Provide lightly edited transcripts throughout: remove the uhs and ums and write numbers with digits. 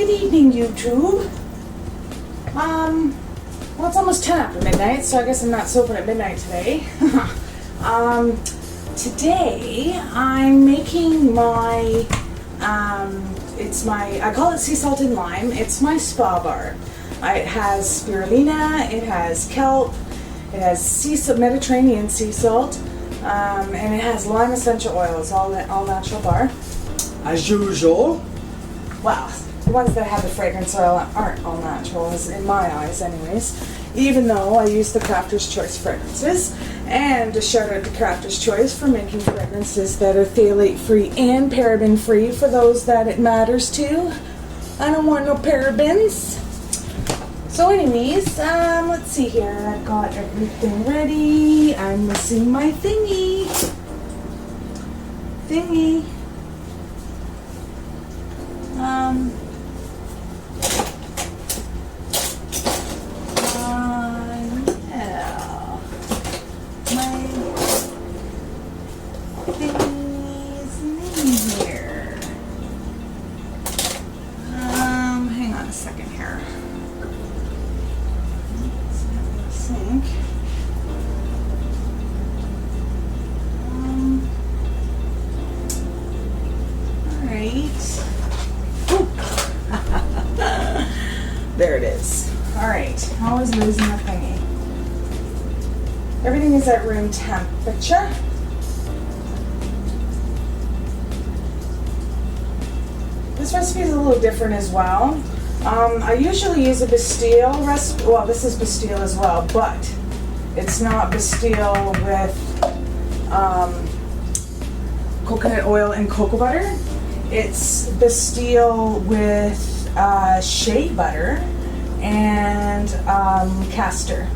Good evening, YouTube. Well, it's almost 10 after midnight, so I guess I'm not soaping at midnight today. Today I'm making my, I call it sea salt and lime. It's my spa bar. It has spirulina, it has kelp, it has Mediterranean sea salt, and it has lime essential oils, all natural bar, as usual. Well, the ones that have the fragrance oil aren't all natural, in my eyes anyways, even though I use the Crafter's Choice fragrances. And a shout out to Crafter's Choice for making fragrances that are phthalate free and paraben free for those that it matters to. I don't want no parabens. So anyways, let's see here. I've got everything ready. I'm missing my thingy. Yeah. My thingy's in here. Hang on a second here. Let's have a sink. There it is. Alright, always losing the thingy. Everything is at room temperature. This recipe is a little different as well. I usually use a bastile recipe. Well, this is bastile as well, but it's not bastile with coconut oil and cocoa butter. It's bastile with shea butter and castor.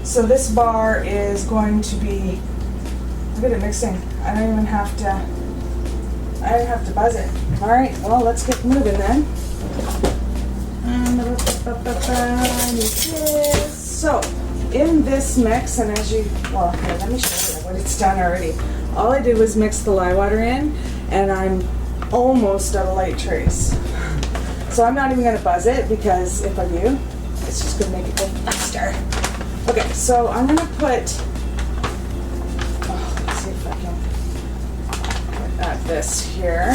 So this bar is going to be, look at it mixing. I don't even have to buzz it. All right, well, let's get moving then. So in this mix, and as you, well, here, let me show you what it's done already. All I did was mix the lye water in, and I'm almost at a light trace. So I'm not even going to buzz it, because if I do, it's just going to make it go faster. Okay, so I'm going to put, let's see if I can add this here.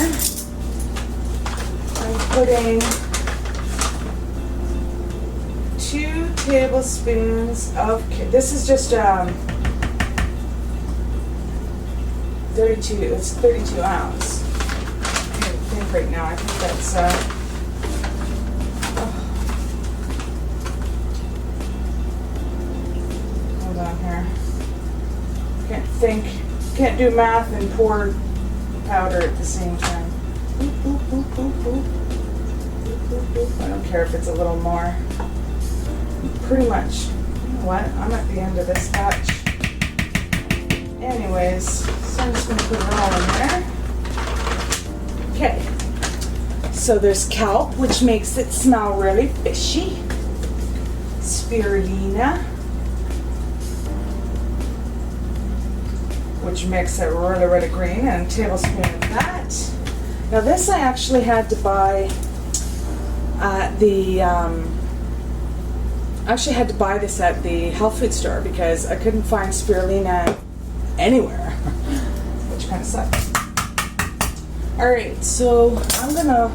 I'm putting 2 tablespoons of, this is just 32, it's 32 ounce. I think right now, I think that's, hold on here. Can't do math and pour powder at the same time. I don't care if it's a little more. Pretty much. You know what? I'm at the end of this batch. Anyways, so I'm just going to put it all in there. Okay. So there's kelp, which makes it smell really fishy. Spirulina, which makes it really, really green, and a tablespoon of that. Now this I actually had to buy at the, this at the health food store because I couldn't find spirulina anywhere, which kind of sucks. Alright, so I'm gonna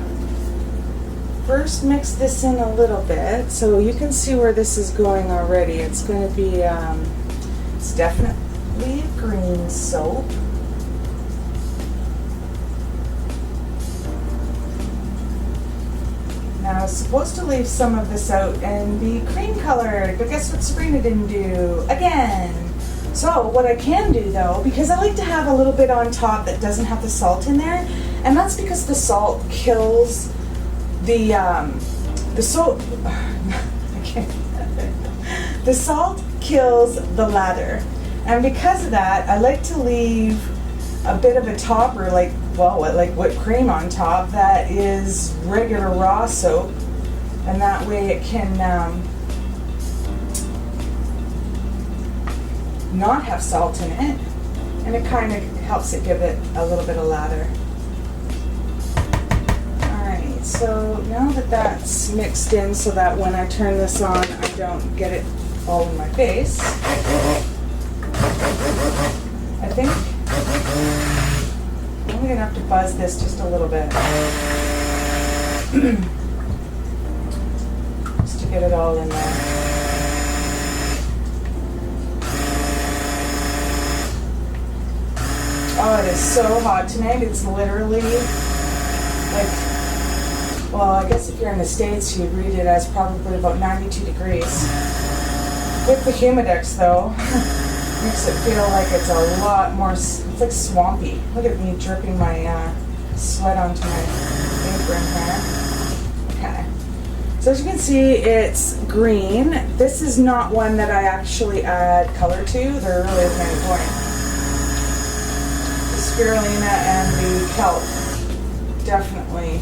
first mix this in a little bit so you can see where this is going already. It's going to be, it's definitely a green soap. Now I was supposed to leave some of this out and be cream colored, but guess what Sabrina didn't do? Again! So what I can do though, because I like to have a little bit on top that doesn't have the salt in there, and that's because the salt kills the salt. The salt kills the lather, and because of that, I like to leave a bit of a topper, like whipped cream on top that is regular raw soap, and that way it can not have salt in it, and it kind of helps it give it a little bit of lather. Alright, so now that that's mixed in so that when I turn this on, I don't get it all in my face, I think I'm gonna have to buzz this just a little bit. Just to get it all in there. Oh, it is so hot tonight. It's literally like, well, I guess if you're in the States, you'd read it as probably about 92 degrees. With the Humidex, though, makes it feel like it's a lot more, it's like swampy. Look at me dripping my sweat onto my apron here. Okay. So as you can see, it's green. This is not one that I actually add color to. There really isn't any point. The spirulina and the kelp definitely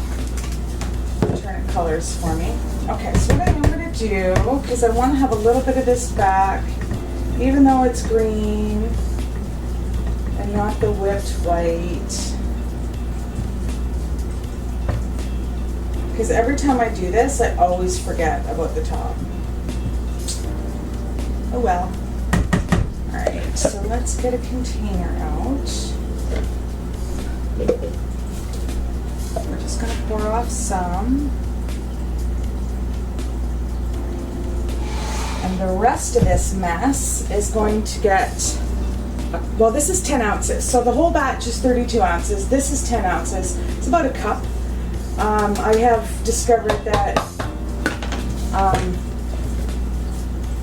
turn colors for me. Okay, so what I'm going to do, because I want to have a little bit of this back, even though it's green and not the whipped white. Because every time I do this, I always forget about the top. Oh well. Alright, so let's get a container out. We're just going to pour off some. And the rest of this mess is going to get, well, this is 10 ounces. So the whole batch is 32 ounces. This is 10 ounces. It's about a cup. I have discovered that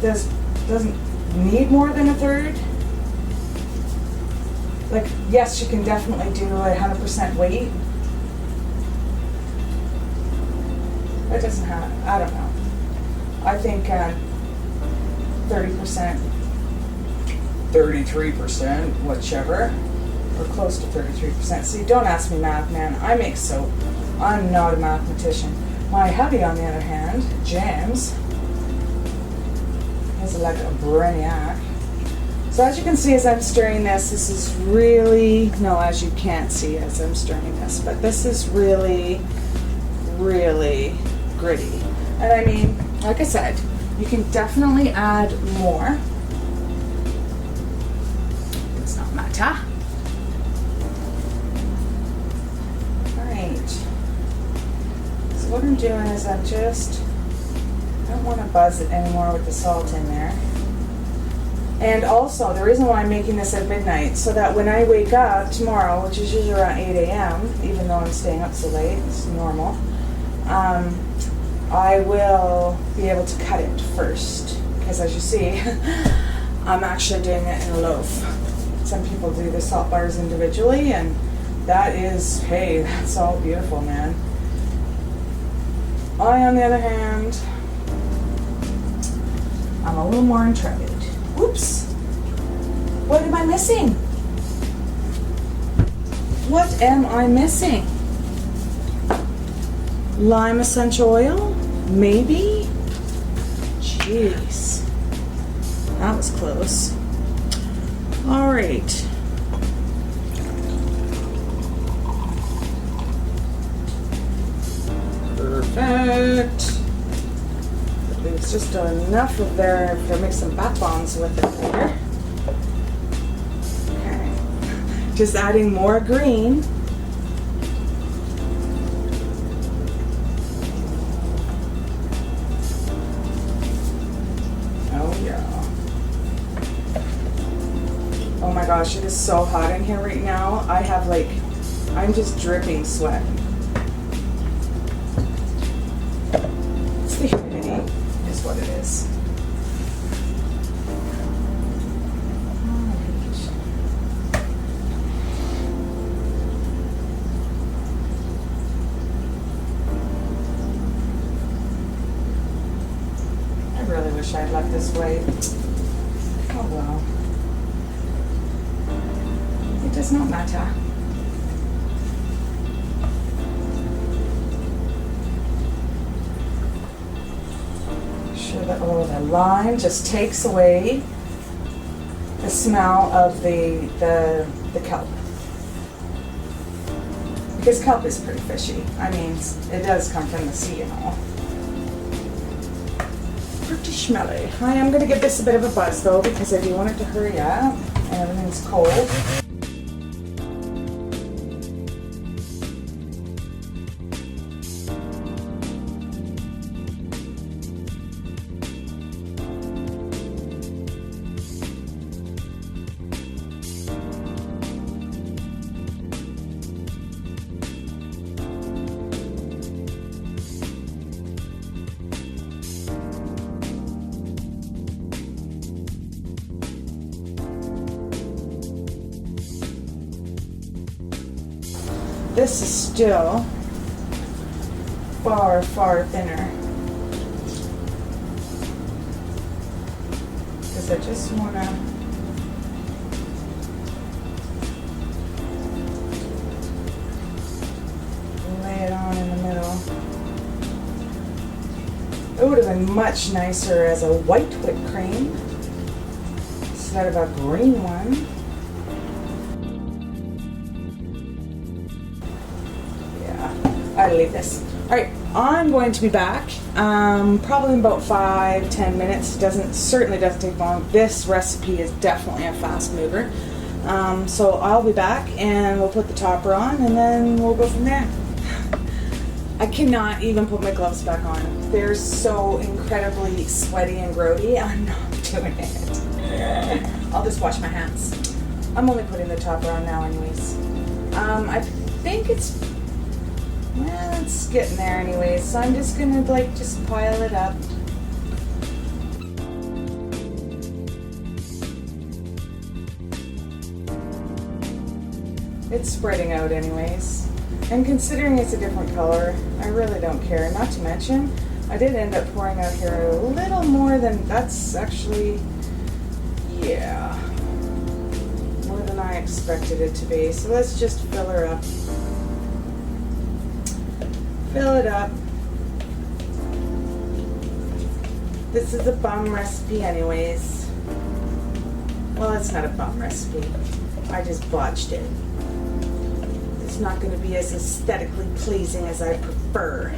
this doesn't need more than a third. Like, yes, you can definitely do 100% weight. It doesn't have, I don't know. I think 30%, 33%, whichever, or close to 33%. See, don't ask me math, man. I make soap. I'm not a mathematician. My hubby, on the other hand, James, is like a brainiac. So as you can see as I'm stirring this, this is really, no, as you can't see as I'm stirring this, but this is really, really gritty. And I mean, like I said, you can definitely add more. It's not matter. Alright. So what I'm doing is I don't want to buzz it anymore with the salt in there. And also, the reason why I'm making this at midnight, so that when I wake up tomorrow, which is usually around 8 a.m., even though I'm staying up so late, it's normal, I will be able to cut it first. Because as you see, I'm actually doing it in a loaf. Some people do the salt bars individually, and that is, hey, that's all beautiful, man. I, on the other hand, I'm a little more intrepid. Whoops! What am I missing? What am I missing? Lime essential oil? Maybe? Jeez. That was close. Alright. Perfect. It's just enough of there to make some bath bombs with it later. Okay. Just adding more green. Oh yeah. Oh my gosh, it is so hot in here right now. I have like, I'm just dripping sweat. It's the humidity. What it is. I really wish I had left this way. Oh well. It does not matter. The lime just takes away the smell of the kelp. Because kelp is pretty fishy. I mean, it does come from the sea and all. Pretty smelly. I am going to give this a bit of a buzz though, because I do want it to hurry up. And everything's cold. This is still far, far thinner. Because I just want to lay it on in the middle. It would have been much nicer as a white whipped cream instead of a green one. I'll leave this. Alright, I'm going to be back probably in about 5-10 minutes. Certainly doesn't take long. This recipe is definitely a fast mover. So I'll be back and we'll put the topper on and then we'll go from there. I cannot even put my gloves back on. They're so incredibly sweaty and grody. I'm not doing it. I'll just wash my hands. I'm only putting the topper on now anyways. I think it's getting there anyways, so I'm just gonna just pile it up. It's spreading out anyways. And considering it's a different color, I really don't care. Not to mention, I did end up pouring out here a little more than, that's actually, yeah, more than I expected it to be. So let's just fill her up. Fill it up. This is a bum recipe anyways. Well, it's not a bum recipe. I just botched it. It's not going to be as aesthetically pleasing as I prefer.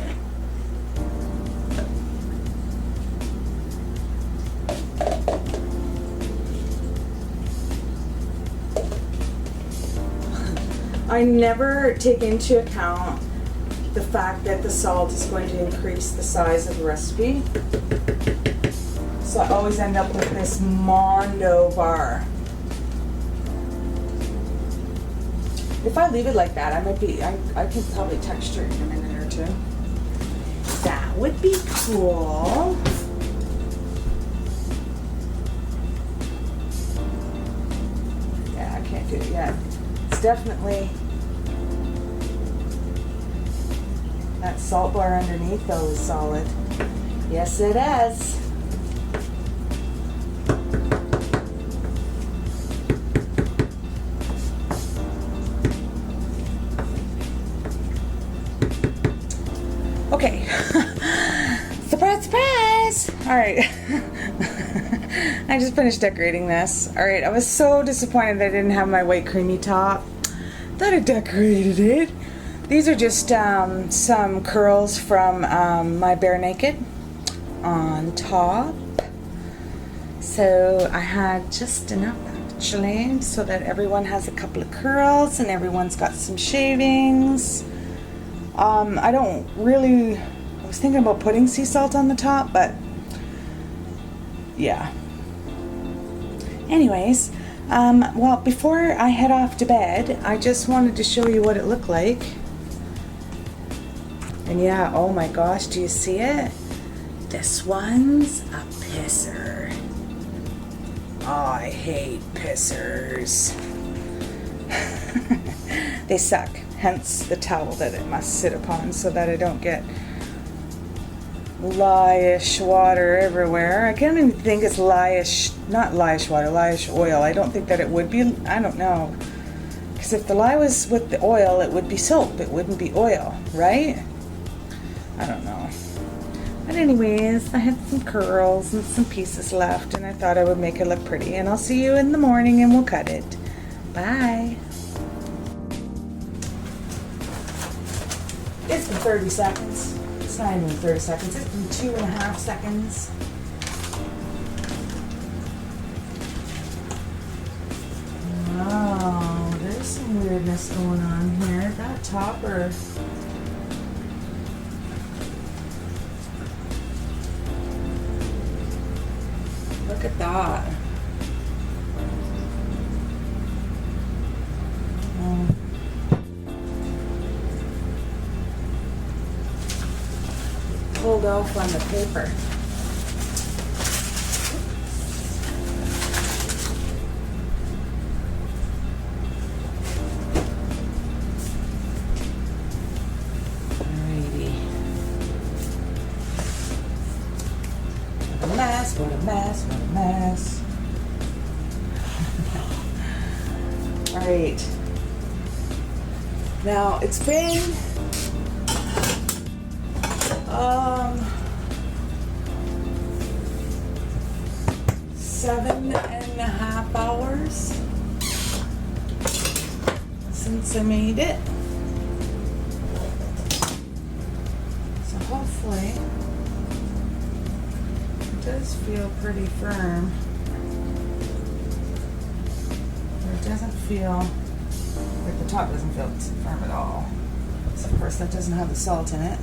I never take into account the fact that the salt is going to increase the size of the recipe. So I always end up with this mondo bar. If I leave it like that, I can probably texture it in a minute or two. That would be cool. Yeah, I can't do it yet. It's definitely, that salt bar underneath though is solid. Yes, it is. Okay. Surprise, surprise! Alright. I just finished decorating this. Alright, I was so disappointed that I didn't have my white creamy top. Thought I decorated it. These are just some curls from my Bare Naked on top. So I had just enough actually so that everyone has a couple of curls and everyone's got some shavings. I was thinking about putting sea salt on the top, but yeah. Anyways, well, before I head off to bed, I just wanted to show you what it looked like. And yeah, oh my gosh, do you see it? This one's a pisser. Oh, I hate pissers. They suck. Hence the towel that it must sit upon so that I don't get lye-ish water everywhere. I can't even think it's lye-ish, not lye-ish water, lye-ish oil. I don't think that it would be, I don't know. Because if the lye was with the oil, it would be soap. It wouldn't be oil, right? I don't know. But anyways, I had some curls and some pieces left and I thought I would make it look pretty. And I'll see you in the morning and we'll cut it. Bye. been 30 seconds. It's not even 30 seconds. It's been 2.5 seconds. Wow, there's some weirdness going on here. That topper. Look at that. Pulled off on the paper. Alrighty. What a mess, what a mess, what a mess. Alright. Now it's been 7.5 hours since I made it. So hopefully it does feel pretty firm. It doesn't feel like the top doesn't feel firm at all. So of course that doesn't have the salt in it.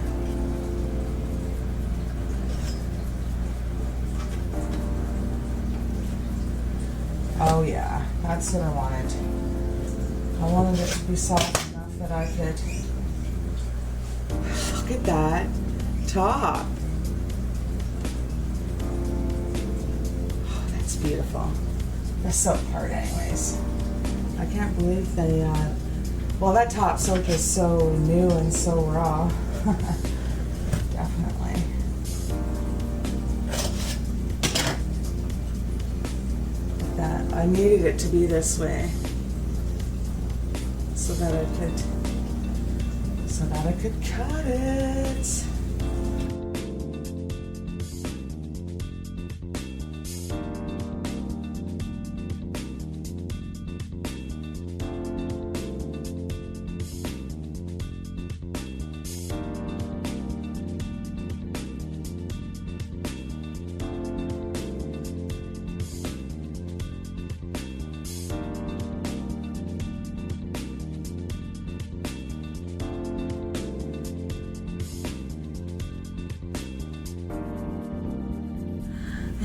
Oh yeah, that's what I wanted. I wanted it to be soft enough that I could... Look at that top. Oh, that's beautiful. The soap part anyways. I can't believe they, well, that top soap is so new and so raw. Definitely. That I needed it to be this way so that I could cut it.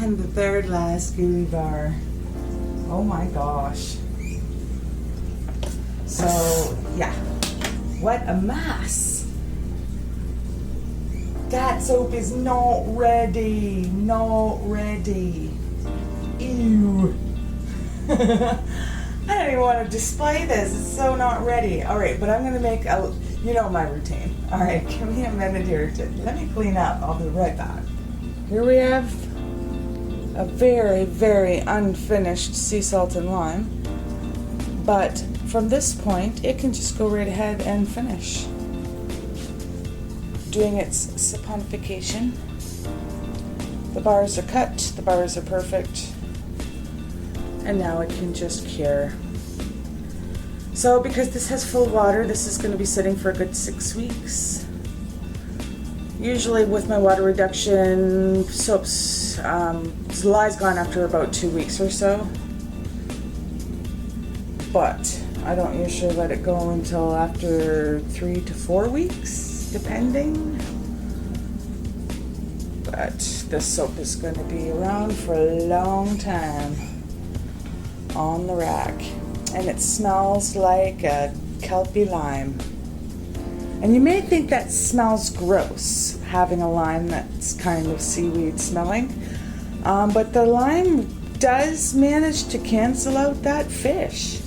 And the third last gooey bar. Oh my gosh. So, yeah. What a mess. That soap is not ready. Not ready. Ew. I don't even want to display this. It's so not ready. Alright, but I'm going to make a... You know my routine. Alright, give me a minute here. Let me clean up. I'll be right back. Here we have a very, very unfinished sea salt and lime, but from this point it can just go right ahead and finish doing its saponification. The bars are cut, the bars are perfect, and now it can just cure. So because this has full water, this is going to be sitting for a good 6 weeks. Usually with my water reduction soaps, the lie's gone after about 2 weeks or so. But I don't usually let it go until after 3 to 4 weeks, depending. But this soap is going to be around for a long time on the rack. And it smells like a kelpy lime. And you may think that smells gross, having a lime that's kind of seaweed smelling. But the lime does manage to cancel out that fish.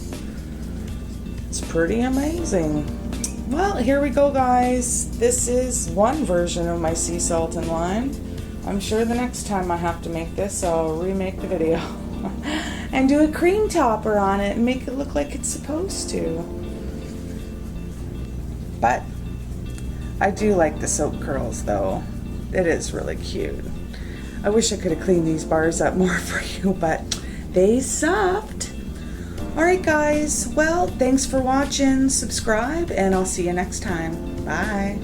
It's pretty amazing. Well, here we go, guys. This is one version of my sea salt and lime. I'm sure the next time I have to make this, I'll remake the video and do a cream topper on it and make it look like it's supposed to. But I do like the soap curls, though. It is really cute. I wish I could have cleaned these bars up more for you, but they sucked. Alright guys, well, thanks for watching. Subscribe, and I'll see you next time. Bye.